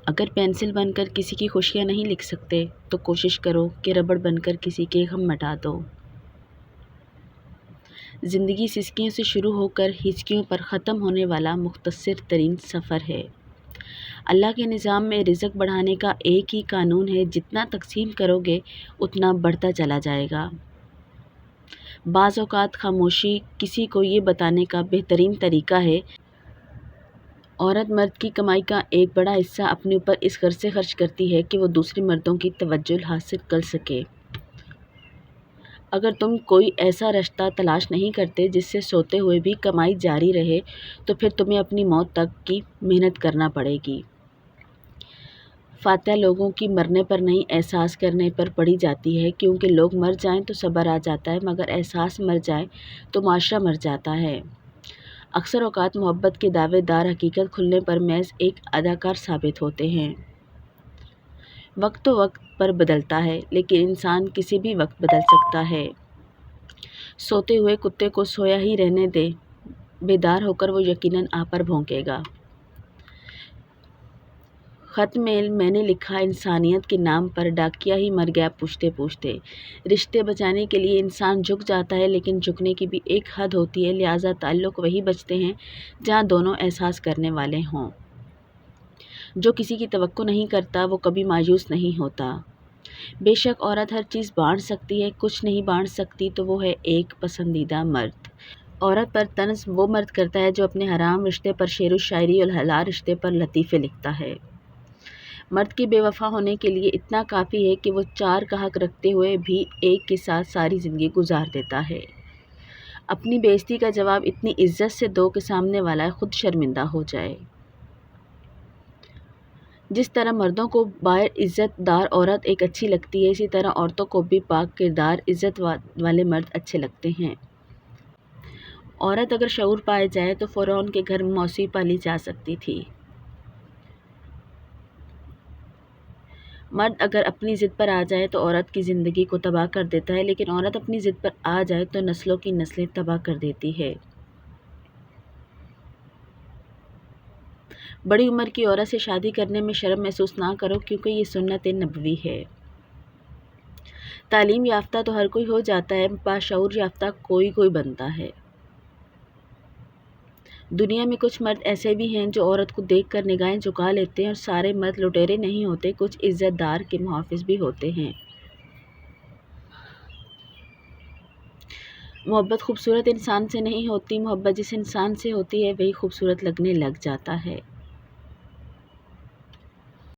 اگر پینسل بن کر کسی کی خوشیاں نہیں لکھ سکتے تو کوشش کرو کہ ربڑ بن کر کسی کے غم مٹا دو۔ زندگی سسکیوں سے شروع ہو کر ہچکیوں پر ختم ہونے والا مختصر ترین سفر ہے۔ اللہ کے نظام میں رزق بڑھانے کا ایک ہی قانون ہے، جتنا تقسیم کرو گے اتنا بڑھتا چلا جائے گا۔ بعض اوقات خاموشی کسی کو یہ بتانے کا بہترین طریقہ ہے۔ عورت مرد کی کمائی کا ایک بڑا حصہ اپنے اوپر اس غرض سے خرچ کرتی ہے کہ وہ دوسرے مردوں کی توجہ حاصل کر سکے۔ اگر تم کوئی ایسا رشتہ تلاش نہیں کرتے جس سے سوتے ہوئے بھی کمائی جاری رہے تو پھر تمہیں اپنی موت تک کی محنت کرنا پڑے گی۔ فاتحہ لوگوں کی مرنے پر نہیں، احساس کرنے پر پڑھی جاتی ہے، کیونکہ لوگ مر جائیں تو صبر آ جاتا ہے، مگر احساس مر جائے تو معاشرہ مر جاتا ہے۔ اکثر اوقات محبت کے دعوے دار حقیقت کھلنے پر محض ایک اداکار ثابت ہوتے ہیں۔ وقت تو وقت پر بدلتا ہے، لیکن انسان کسی بھی وقت بدل سکتا ہے۔ سوتے ہوئے کتے کو سویا ہی رہنے دیں، بیدار ہو کر وہ یقیناً آپ پر بھونکے گا۔ خط میں نے لکھا، انسانیت کے نام پر ڈاکیا ہی مر گیا پوچھتے پوچھتے۔ رشتے بچانے کے لیے انسان جھک جاتا ہے، لیکن جھکنے کی بھی ایک حد ہوتی ہے، لہٰذا تعلق وہی بچتے ہیں جہاں دونوں احساس کرنے والے ہوں۔ جو کسی کی توقع نہیں کرتا وہ کبھی مایوس نہیں ہوتا۔ بے شک عورت ہر چیز بانٹ سکتی ہے، کچھ نہیں بانٹ سکتی تو وہ ہے ایک پسندیدہ مرد۔ عورت پر طنز وہ مرد کرتا ہے جو اپنے حرام رشتے پر شعر و شاعری اور حلال رشتے پر لطیفے لکھتا ہے۔ مرد کے بے وفا ہونے کے لیے اتنا کافی ہے کہ وہ 4 کا حق رکھتے ہوئے بھی ایک کے ساتھ ساری زندگی گزار دیتا ہے۔ اپنی بے عزتی کا جواب اتنی عزت سے دو کہ سامنے والا خود شرمندہ ہو جائے۔ جس طرح مردوں کو باعزت دار عورت ایک اچھی لگتی ہے، اسی طرح عورتوں کو بھی پاک کردار عزت والے مرد اچھے لگتے ہیں۔ عورت اگر شعور پائے جائے تو فرعون کے گھر میں موسی پالی جا سکتی تھی۔ مرد اگر اپنی ضد پر آ جائے تو عورت کی زندگی کو تباہ کر دیتا ہے، لیکن عورت اپنی ضد پر آ جائے تو نسلوں کی نسلیں تباہ کر دیتی ہے۔ بڑی عمر کی عورت سے شادی کرنے میں شرم محسوس نہ کرو، کیونکہ یہ سنت نبوی ہے۔ تعلیم یافتہ تو ہر کوئی ہو جاتا ہے، باشعور یافتہ کوئی بنتا ہے۔ دنیا میں کچھ مرد ایسے بھی ہیں جو عورت کو دیکھ کر نگاہیں جھکا لیتے ہیں، اور سارے مرد لٹیرے نہیں ہوتے، کچھ عزت دار کے محافظ بھی ہوتے ہیں۔ محبت خوبصورت انسان سے نہیں ہوتی، محبت جس انسان سے ہوتی ہے وہی خوبصورت لگنے لگ جاتا ہے۔